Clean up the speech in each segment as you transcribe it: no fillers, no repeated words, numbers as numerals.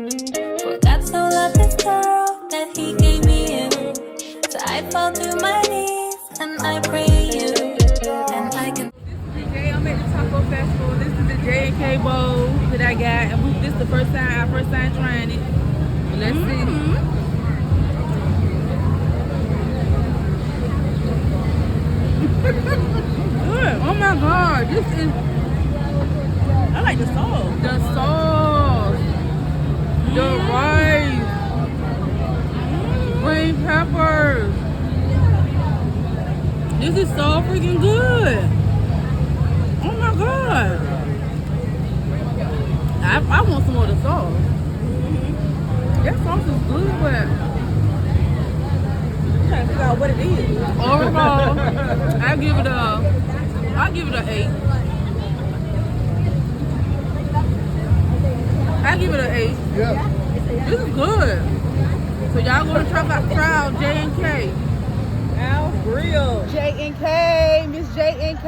For God so loved this girl that he gave me you. So I fall to my knees and I pray you. And I can. Today I'm at the Taco Festival. This is the J&K Bowl that I got. And this is the first time, our first time trying it. But let's see. Good. Oh my God. This is. I like the sauce. The sauce. The rice. Green peppers. This is so freaking good. Oh my God. I want some more of the sauce. That sauce is good, but I'm trying to figure out what it is. overall, I give it an 8. I give it an 8. Yeah. This is good. So y'all gonna try out J&K. Al's Grill. J&K, Miss J&K.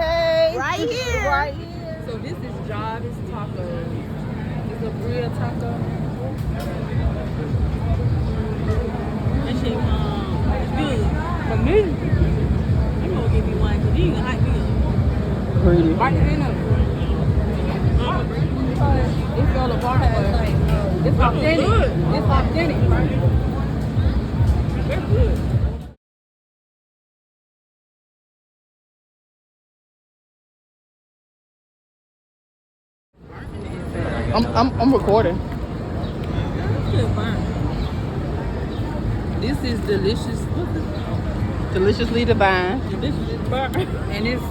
Right here. Right here. So this is Jarvis Tacos. It's a grill taco. That shit, it's good. For me, I'm gonna give you one because you can hype me up. pretty. Right in it. It fell apart, but it's authentic. good. It's authentic, right? They're good. I'm recording. Shit fine. This is delicious. Deliciously divine. This is burnt. And it's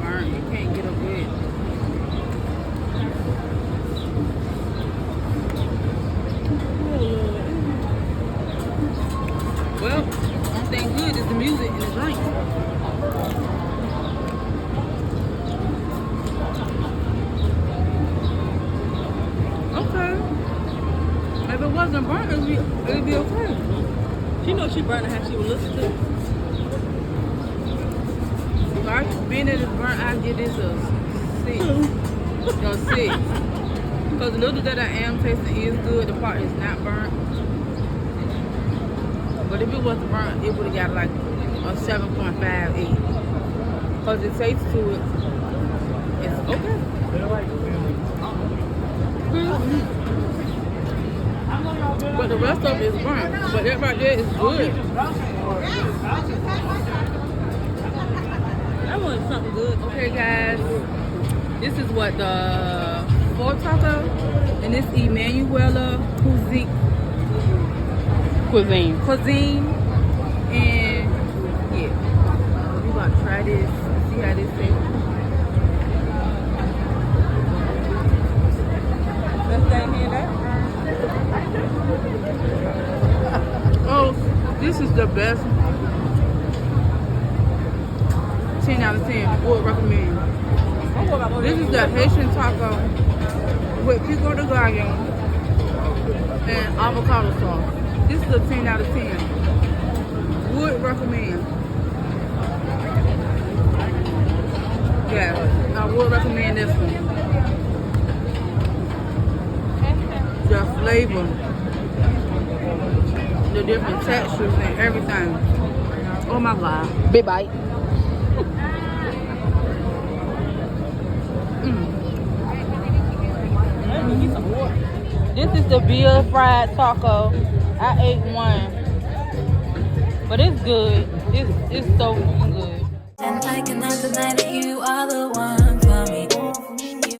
burnt. You can't get away. Well, one thing good is the music and the drink. Okay. If it wasn't burnt, it'd be okay. She knows she burnt how she would listen to. Being that it's burnt, I give this a 6. A 6. Because the little that I am tasting is good. The part is not burnt. But if it wasn't burnt, it would have got like a 7.58. Because the taste to it is okay. But the rest of it is burnt. But that right there is good. I wanted something good. Okay, guys. This is what the pork taco, and this Emanuela cuisine, and yeah, we about to try this. See how this tastes. Best thing here, that. Oh, this is the best. 10 out of 10. Would recommend. This is the Haitian taco with pico de gallo and avocado sauce. This is a 10 out of 10. Would recommend. Yeah, I would recommend this one. The flavor, the different textures and everything. Oh my God. Big bite. This is the Bill fried taco. I ate one, but it's good. It's so good. And I cannot deny that you are the one.